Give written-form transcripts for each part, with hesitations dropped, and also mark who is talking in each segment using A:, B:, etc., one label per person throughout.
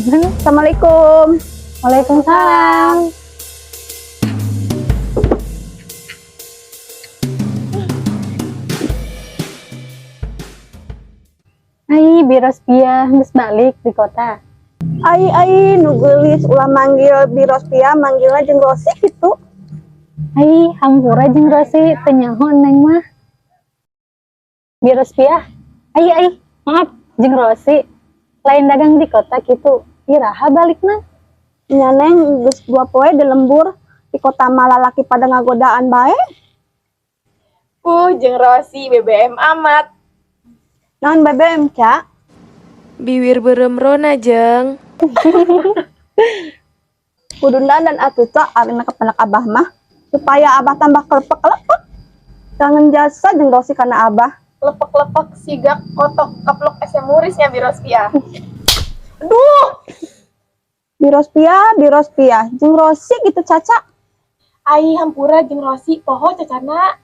A: Assalamualaikum.
B: Waalaikumsalam. Ai, biros pia geus balik di kota.
A: Ai nugelis ulah manggil Birospia manggilnya jeung Rosi gitu.
B: Ai, hampura jeung Rosi teu nyaho neng mah. Biros pia. Ai, maaf jeung Rosi. Lain dagang di kota gitu. Iraha balikna.
A: Nya Neng geus 2 poe di lembur di kota mah lalaki pada ngagodaan bae.
C: Jeung Rosi BBM amat.
A: Naon BBM, Ca?
C: Biwir beureum rona jeung.
A: Kuduna dan atuh Ca arina kepenak Abah mah supaya Abah tambah kelepek-kelepek. Kangen jasa jeung Rosi kana Abah.
C: Lepek-lepek sigak kotok kaplok ese murisnya Birospia. Aduh,
A: Birospia jeung Rosi gitu Caca.
C: ai hampura jeung Rosi poho cacana.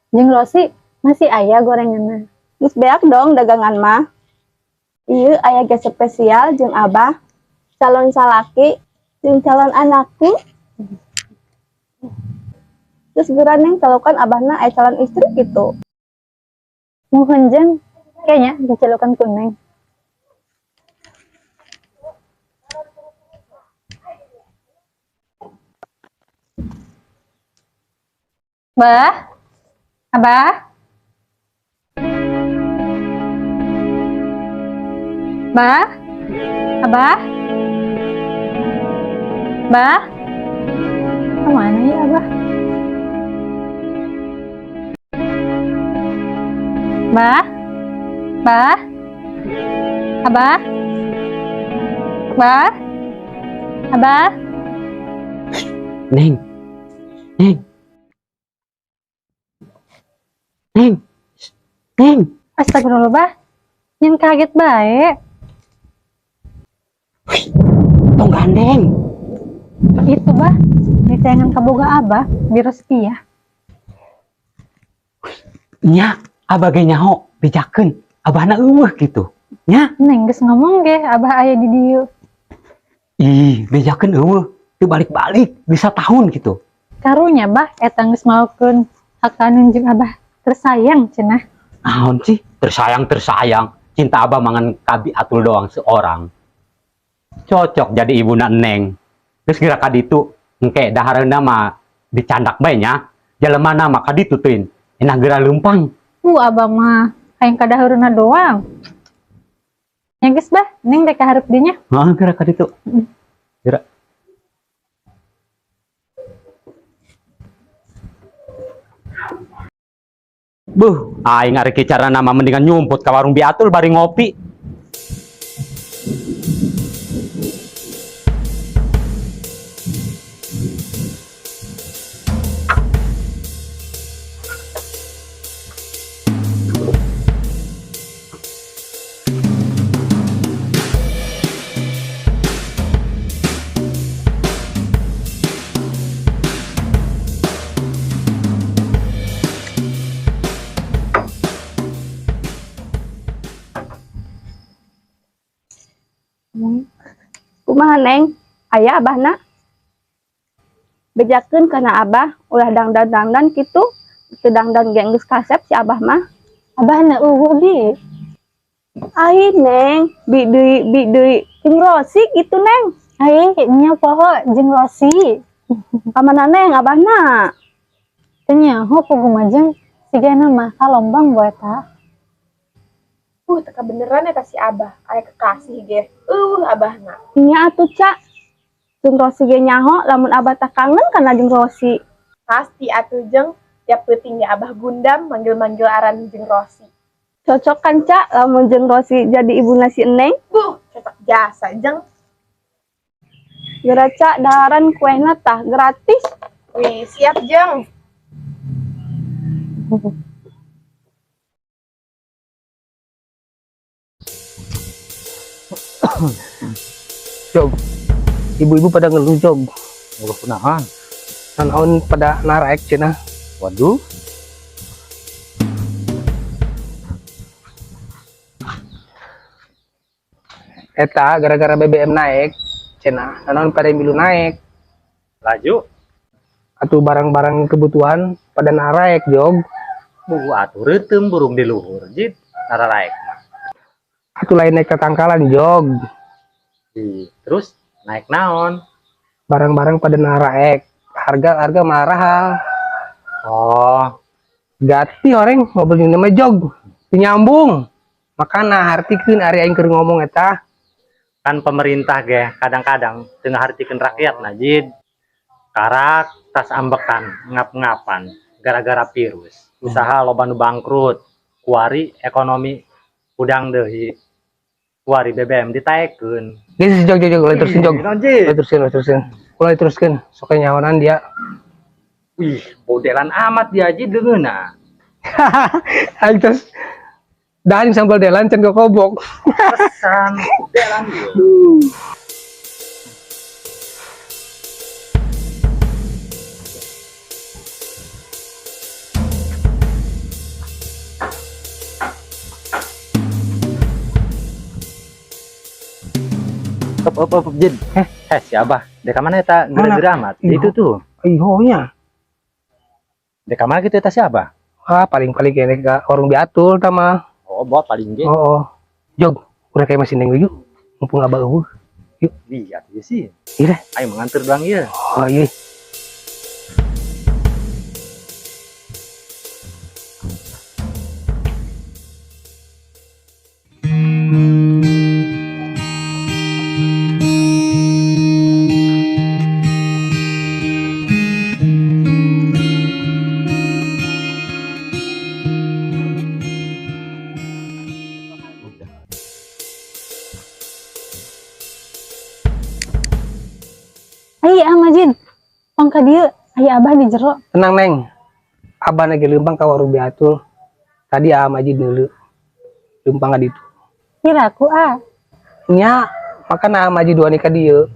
B: Jeung Rosi masih aya gorenganna.
A: Geus beak dong dagangan mah. Ieu aya gas spesial jeung Abah, calon salaki jeung calon anaki. Terus geura Neng calokan Abahna aya calon istri gitu.
B: Muhun jeung kayaknya dicelukan ku Neng. Bah, Abah, Bah, Abah, Bah, kemana ya Abah? Bah, Bah, Abah, Bah, Abah.
D: Neng, Neng, Neng, Neng.
B: Astagfirullah, Bah. Yang kaget bae.
D: Tong gandeng.
B: Itu, Bah. Ditengan kaboga Abah, Birospia.
D: Nya, abah ge nyaho bejakeun. Abahna eueuh gitu. Nya,
B: Neng geus ngomong ge, Abah aya di dieu.
D: ih, bejakeun eueuh. Teu balik-balik bisa tahun gitu.
B: Karunya, Bah, eta geus maokeun hak nunjuk Abah tersayang cenah.
D: Naon sih? Tersayang. Cinta abah mangan kabi atul doang seorang. Cocok jadi ibuna Neng. Terus kira kaditu engke dahareuna mah dicandak bae nya. Jalemana mah kaditu teuing. Enah geura leumpang.
B: Abah mah hayang kadahareuna doang. Yang geus, Bah, Neng rek kaharep dinya.
D: Heeh, geura kaditu. Geura. Aing ari kicara nama mendingan nyumput ka warung biatul bari ngopi.
A: Kumaha Neng? Aya Abahna? Bejakeun kana Abah ulah dangdan kitu. Teu dangdan ge geus kasep si Abah mah.
B: Abahna eueuh bi.
A: Ai Neng, bi deui jeung Rosi gitu Neng.
B: Ai nya poho jeung Rosi.
A: Kamana Neng Abahna?
B: Teu nyaho pugumajeng sigana mah kalombang buat eta.
C: Teka beneran eta si Abah, aya kekasih ge. Abahna.
A: Nya atuh Ca. Jeung Rosi ge nyaho lamun Abah tak kangen kana jeung Rosi.
C: Pasti atuh jeung tiap peutingnya Abah gundam manggil-manggil aran jeung Rosi.
A: Cocok kan Ca lamun jeung Rosi jadi ibuna si Neng?
C: Cocok jasa jeung.
A: Geura Ca daharan kuehna tah gratis.
C: Wih, siap jeung.
E: Jog, ibu-ibu pada ngeluh jog. Ngeluh kunaon? Naon pada narek cenah. Waduh. Eta gara-gara BBM naik, cenah naon pada milu naik.
D: Laju.
E: Atuh barang-barang kebutuhan pada naik jog.
D: Atuh reuteum burung di luhur jid nararaek mah.
E: Atuh lain naik ke tangkalan jog.
D: Terus naik naon?
E: Barang-barang pada naik. Harga mahal.
D: Oh,
E: Gati orang mobil ini mah jog. Nyambung. Makana hartikeun ari aing keur ngomong eta.
D: kan pemerintah ge kadang-kadang tengah hartikeun rakyat najid. Karak tas ambekan ngap-ngapan gara-gara virus. Usaha loba nu bangkrut. Kuari ekonomi udang deui. Kuari BBM ditaekeun.
E: Geus jog mulai terusin jog.
D: Najid.
E: Terusin. Mulai teruskeun. Sok nyahonan dia.
D: Wih, modelan amat dia aja dengeuna.
E: Aing terus dan sambal delan can kobok.
D: Pesan modelan dia. Op, Jin. Si Abah. Deka mana eta gara-gara amat? Itu tuh.
E: Ihonya.
D: Deka mana gitu eta si Abah?
E: Paling kene ka warung biatul tama.
D: Oh, buat paling ge.
E: Jog, udah kayak masih neng yuk. Mumpung abah eueuh.
D: Lihat ya sih.
E: Iya.
D: Ayo mengantar doang ya.
E: Oh iya.
B: Ai Majid. Tong ka dieu, aya Abah di jero.
E: Tenang neng. Abah lagi lempang ka warung biatul. Tadi Maji dulu. Lempang ka ditu.
B: Kiraku
E: Nya, makana Maji dua nikah dieu.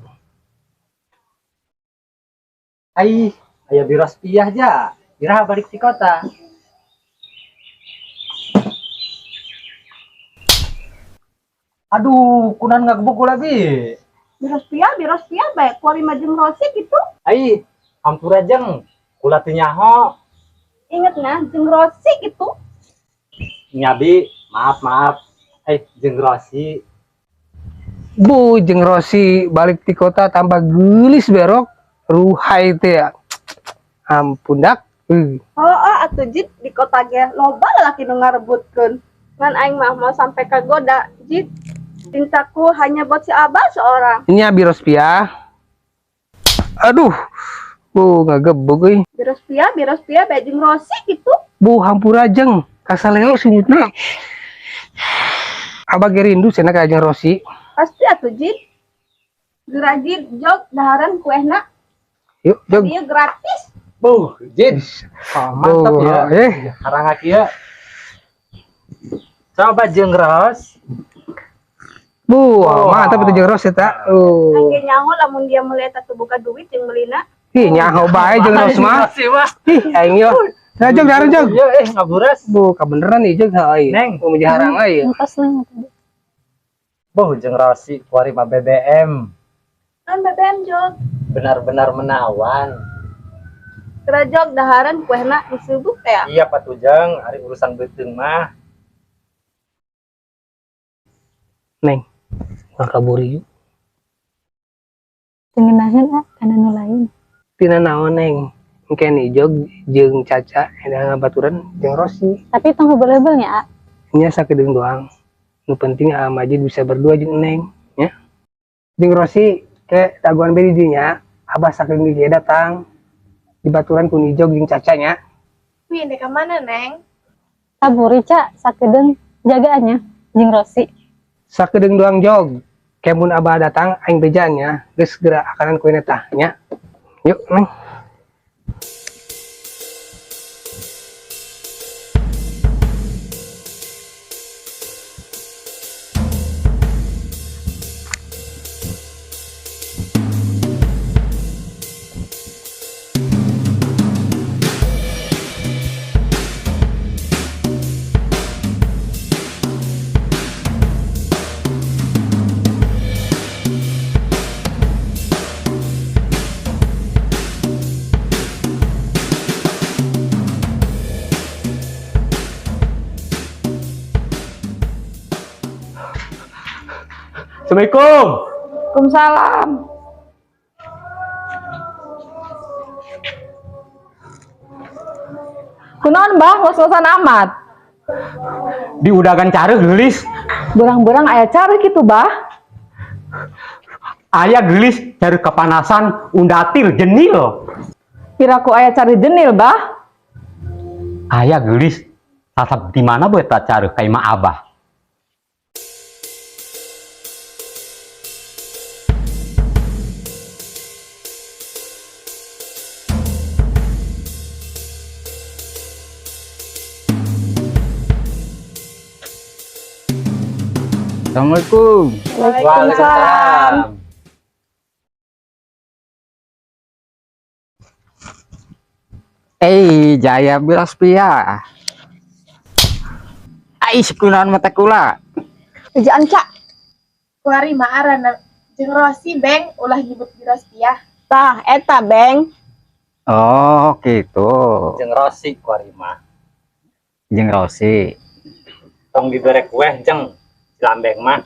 D: Ai, aya biros piah ja. Biraha balik di kota. Aduh, kunan ngagebuk lagi.
A: Biros pia baik kuari majeng rosi gitu.
D: Ai, hampura jeng. Kula teu nyaho.
A: Ingat nah, jeng rosi gitu.
D: Nyabi, maaf. Jeng Rosi.
E: Bu, jeung Rosi balik di kota tambah gelis berok. Ruhai teh ya. Ampun dak.
A: Atuh Jid di kota ge loba lalaki nu ngarebutkeun. Ngan aing mah mau sampai kagoda, Jid. Cintaku hanya buat si Abah seorang.
E: Nya biros pia. Aduh. Bu, ngagebug euy.
A: Biros pia bae jeng rosi gitu.
E: Bu, hampura jeng. Kasaleo sunyutna. Abah ge rindu cenah ka jeung Rosi.
A: Pasti atuh Jid. Gerajid jog daharan kuehna.
E: Yuk, jog.
A: Dia gratis.
D: Bu, Jin. Mantap ya. Harangak ya. Coba jeng Ros.
E: Bu, mantap itu jeung Rosi eta.
A: Angge nyaho lamun dia melihat atuh buka duit jeung meulina.
E: Ih, nyaho bae jeung Ros mah. Ih, aing yo. Jog daharan jog.
D: Ngaburas.
E: Bu, kabeneran ieu jog heuy.
D: Neng.
E: Mau jarang euy.
B: Entos nang.
D: Bu, jeng Rosi kuari mah BBM.
A: Kan BBM jog.
D: Benar-benar menawan.
A: Kerajog daharan kuehna disebut ya.
D: Iya Pak Tujang, hari urusan beuteung mah.
E: Neng. Urang kaburi yuk.
B: Tengenahan kana nu lain.
E: Tina naon neng? Engke jog jeung Caca eda ngabaturan jeung Rosi.
B: Tapi tong heubeul nya
E: Nya sakedeung doang. Nu penting Majid bisa berdua jeung Neng, nya. Jeung Rosi ke daguan beri dinya, Abah sakedeung ge datang. Dibaturan ku Nijog jeung Caca nya.
C: Wih, deka mana, Neng?
B: Kaburi ca sakedeung jagaannya jeung Rosi.
E: Sakedeung doang jog. Kemun Abah datang aing bejaannya, geus geura akanan ku tah nya. Yuk, Neng.
D: Assalamualaikum.
C: Waalaikumsalam. Kunaon bah, ngos-ngosan amat.
D: Di udagan cara gelis.
C: Burang-burang aya cara gitu bah.
D: Aya gelis cari kepanasan undatil jenil.
C: Piraku aya cari jenil bah.
D: Aya gelis tatap di mana buat tak cari kayak ma abah.
E: Assalamualaikum.
C: Waalaikumsalam.
F: Jaya Birospia. Kunaon mata kula.
A: Kerjaan cak.
C: Kuari maarana jeung Rosi beng ulah nyebut Birospia.
A: Tah, eta beng.
F: Oh, gitu.
D: Jeng Rosi kuarima.
F: Jeung Rosi.
D: Tong dibere kue jeng lambeng mah.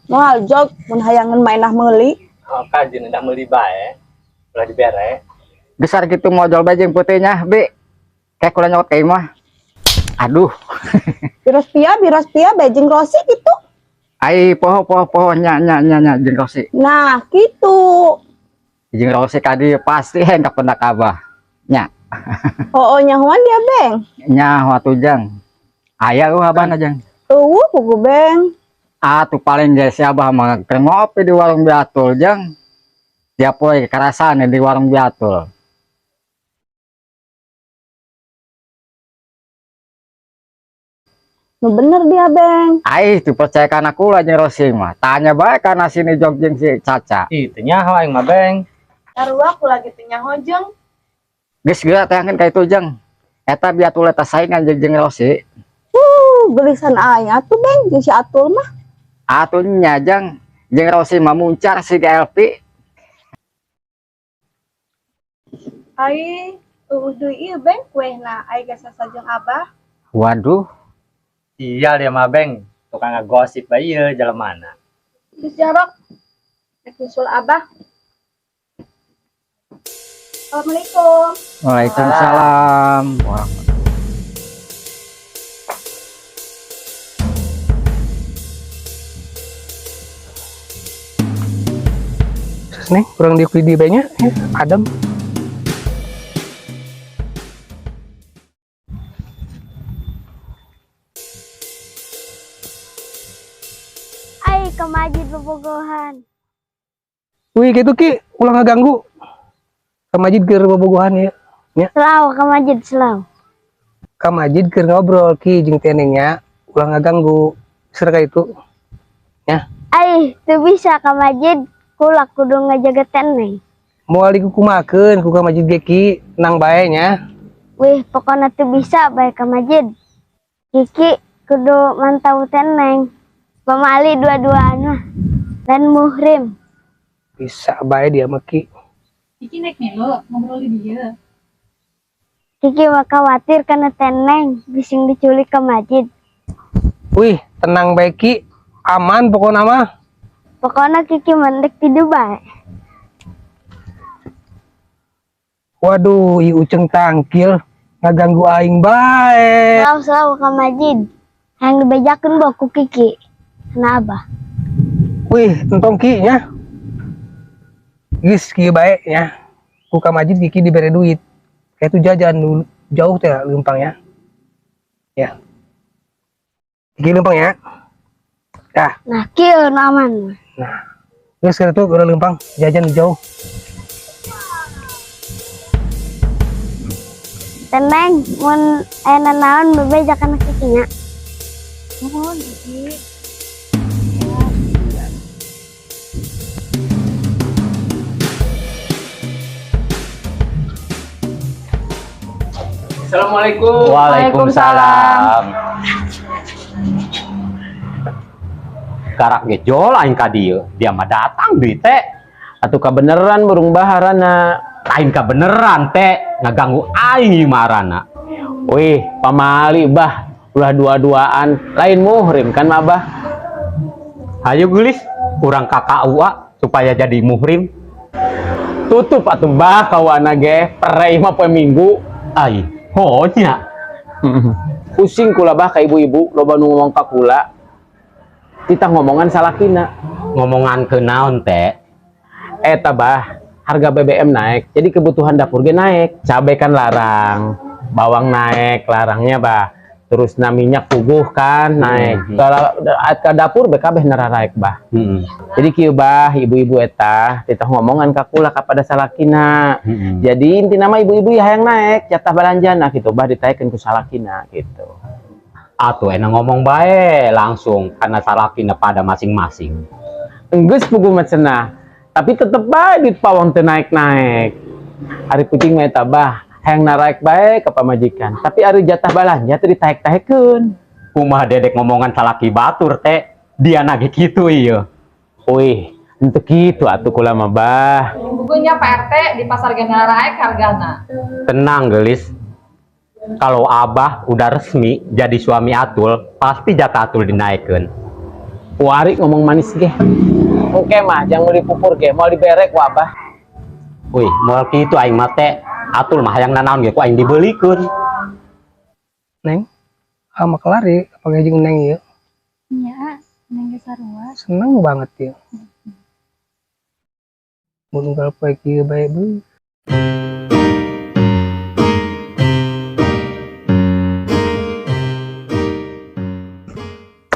A: Moal jog mun hayangan mainah meuli.
D: Oh, kajen udah meuli bae. Ulah dibere.
F: Besar gitu modal bajeng putihnya, Bi. Kayak kula nyokot kayak mah. Aduh.
A: Birospia bejeng Rosi gitu.
F: Poho jeung Rosi.
A: Nah, gitu.
F: Jeung Rosi kadi pasti hengkap pendak abah. Nya.
A: Oh, nyahuan dia beng.
F: Nya watu jang. Aya abahna jang.
A: Pugu beng.
F: Atuh paling geus abah mah keur ngopi di warung Biatul jang. Tiap poe karasan di warung Biatul.
A: Nu bener dia beng.
F: Itu percayakan aku lah jeung Rosi mah. Tanya bae kana sini jog jeung si Caca.
D: Itu nyaho aing mah beng.
C: Sarua aku lagi teu nyaho jeung.
F: Geus geura tayangkeun ka itu jeng. Eta Biatul eta saingan jeung Rosi.
A: Gelisan aing atuh beng jeung si Atul mah.
F: Atuh nya jeng jeung Rosi mah muncar si GLP.
A: Ai, deui ieu beng kuehna ai gasa sajeng Abah.
F: Waduh,
D: Iya dia mah beng. Tukang ngegosip bae ieu jelemana.
A: Geus jarok. Nek nyusul Abah. Assalamualaikum.
F: Waalaikumsalam.
E: Terus nih, kurang diukui di banyak, adem.
G: Ai ke Majid Bobogohan.
E: Wih, gitu Ki, ulang ngeganggu. Kamajid keur bobogohan ya.
G: Selau ke Majid selau.
E: Kamajid keur ngobrol Ki jeung tenengnya, ulang ngeganggu. Serka itu.
G: Ai teu bisa ke Majid, kula kudu ngajaga teneng.
E: Moal dikukumakeun ku Kamajid ge Ki, tenang bae nya.
G: Wih, pokoknya teu bisa bae ke Majid. Kiki kudu mantau teneng. Pamali dua-duaan mah. Dan muhrim.
E: Bisa bae dia mah Ki.
C: Iki nek melo ngobrol di dia.
G: Kiki mah khawatir karena teneng bising diculik ke Majid.
E: Wih, tenang bae Ki. Aman pokokna mah.
G: Pokoknya Kiki mendek tidur bae.
E: Waduh, ieu Uceng tangkil ngaganggu aing bae.
G: Selau ke Majid. Yang dibejakeun bae ku Kiki. Kana Abah.
E: Wih, entong Ki nya. Geus kieu bae nya. Ku Kamajid Kiki dibere duit. Kayak itu jajan dulu jauh teh leumpangnya. Ya. Kiki leumpang ya. Dah,
G: Nah, kieu nu aman.
E: geus keur tuh udah leumpang jajan jauh.
G: Teneng mun aya naon bebejakan Kiki nya.
A: Mohon Kiki.
D: Assalamualaikum.
C: Waalaikumsalam.
D: Karak gejol aing ka dieu. Dia mah datang deui teh.
H: Atuh kabeneran burung baharana.
D: Lain ka beneran teh ngaganggu aing marana.
H: Wih, pamali bah, ulah dua-duaan, lain muhrim kan mah bah.
D: Hayu gelis kurang kakak ua supaya jadi muhrim.
H: Tutup atuh bah kawana ge, perei mah poe Minggu.
D: Ai, honya.
H: Pusing kula bah ka ibu-ibu, loba nu ngomong ka kula. Kita ngomongan salakina.
D: Ngomongan ke naon teh?
H: Eta bah, harga BBM naik, jadi kebutuhan dapur ge naik. Cabai kan larang, bawang naik, larangnya bah. Terus minyak puguh kan naik. Kalau ke dapur BKB nararaek bah. Jadi kieu bah ibu-ibu eta kita ngomongan ka kula kapada salakina. Jadi inti nama ibu-ibu ya hayang naik jatah balanjana gitu bah ditaikeun ku salakina gitu.
D: Atuh enak ngomong bae langsung karena salakina pada masing-masing.
H: Enggeus puguh mah cenah. Tapi tetep bae duit pawon teu naik-naik. Ari pucing mah eta bah hayang naraek bae ke pamajikan. Tapi ari jatah balanja teu ditaek-taekeun.
D: Kumaha dedek ngomongan salaki batur teh, dia nagih kitu ieu.
H: Wih, untuk gitu atuh kula mah bah.
I: Bukunya Pak RT di pasar General Raek hargana.
D: Tenang gelis. Kalau abah udah resmi jadi suami Atul, pasti jatah Atul dinaikkeun.
H: Wari ngomong manis ge. Oke mah, jangan dipupur ge, mau diberek ku abah.
D: Wih, moal kitu aing mah teh, Atul mah hayang nanaon ge ku aing dibelikeun.
E: Neng, ama kelari pakai jeung Neng ieu.
B: Iya, neng sarua.
E: Seneng banget ya. Mun unggal poe kieu bae bu.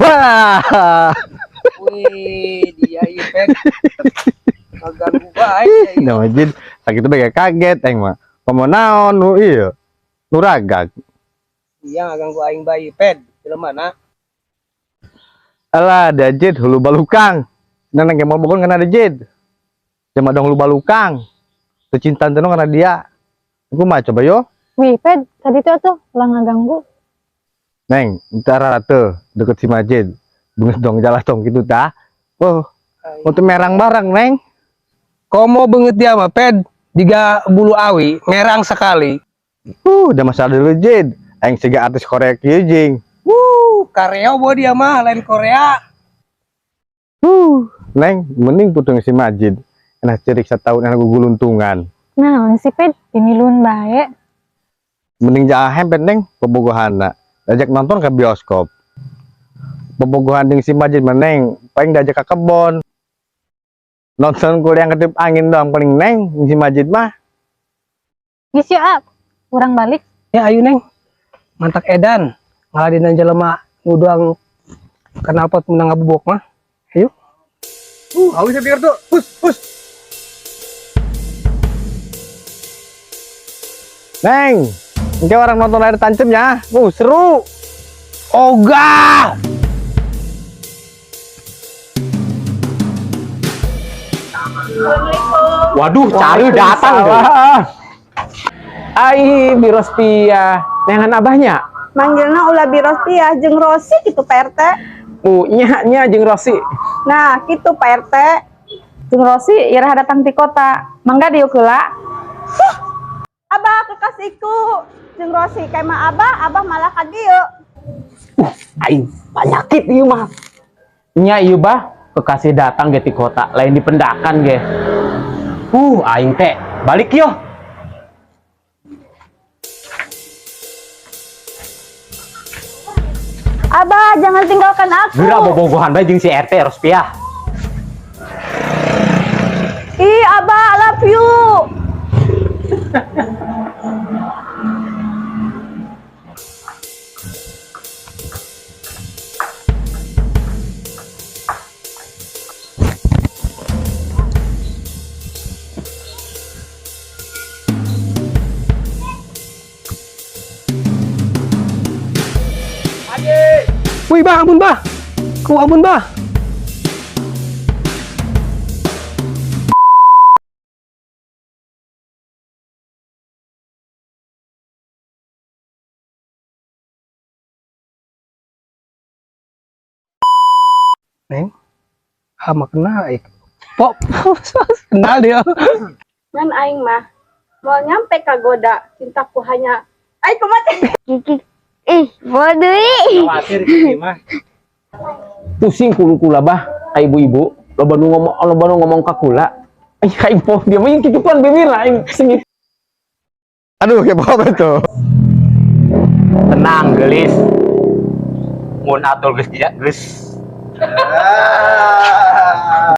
F: Wah,
E: Wih, dia ieu pek. Kaganggu bae.
F: nah Majid, sakitu bae kaget aing mah. Komo naon nu ieu? Nu ragag.
E: Iya ngaganggu aing bae ped. Jelema na.
F: Alah, dajid hulu balukang. Neneng ge mau bokon kana dajid. Jama dong hulu balukang. Kecintaan teh karena dia. Aku mah coba yo.
B: Wih, Ped, tadi tuh ulah ngaganggu.
F: Neng, entar teu deket si Majid. Beungeus dong jalan tong gitu tah. Oh, untuk merang bareng, Neng.
E: Komo beungeut dia mah ped. Diga bulu awi merang sekali.
F: Udah masalah dulu Jid. Aing siga artis Korea kieu jing.
E: Kareo bawa dia mah lain Korea.
F: Neng, mending putung si Majid. Enak cerik setahun enak guluntungan.
B: Nah, si Ped, pinilun bae.
F: Mending jangan hempet Neng, pebogohana. Diajak nonton ke bioskop. Pebogohan dengan si Majid meneng, paling diajak ke kebon. Nonton kuliah yang ketip angin doang paling Neng, si Majid mah.
B: Geus yuk, Ap. Urang balik.
E: Ya ayo Neng. Mantak edan. Ngaladenan jelema nu doang kenal pot menang ngabubok mah. Ayo. Awi saya pikir tuh. Pus.
F: Neng, ini orang nonton air tancap ya. Seru.
E: Oga.
D: Waduh, cari datang tuh.
H: Ai Birospia, nengan abahnya.
A: Manggilna ulah Birospia jeung Rosi gitu Pak RT.
H: Nya jeung Rosi.
A: Nah, gitu Pak RT.
I: Jeung Rosi irah datang di kota. Mangga diuk heula.
A: Abah kekasihku jeung Rosi kayak mah abah malah ka dieu.
D: Aing penyakit ieu mah.
H: Nya ieu bah kekasih datang ge ti kota, lain dipendakan ge.
D: Aing teh balik yo.
A: Abah, jangan tinggalkan aku.
D: Geura bobogohan bae jeung si RT Rospia.
A: Ih, Abah, I love you.
E: Wih bah, ampun bah. Ku ampun bah. Neng, ama kenal pop kenal dia.
A: Ngan aing mah mau nyampe kagoda cintaku hanya aing kumaha
G: Kiki. Bodoh.
H: Pusing kula bah, ka ibu-ibu. lo baru ngomong kakula. Kayak po dia mah gitu kan bibir lah aing sengit.
F: Aduh, kayak apa tuh?
D: Tenang, gelis. Mun atul geus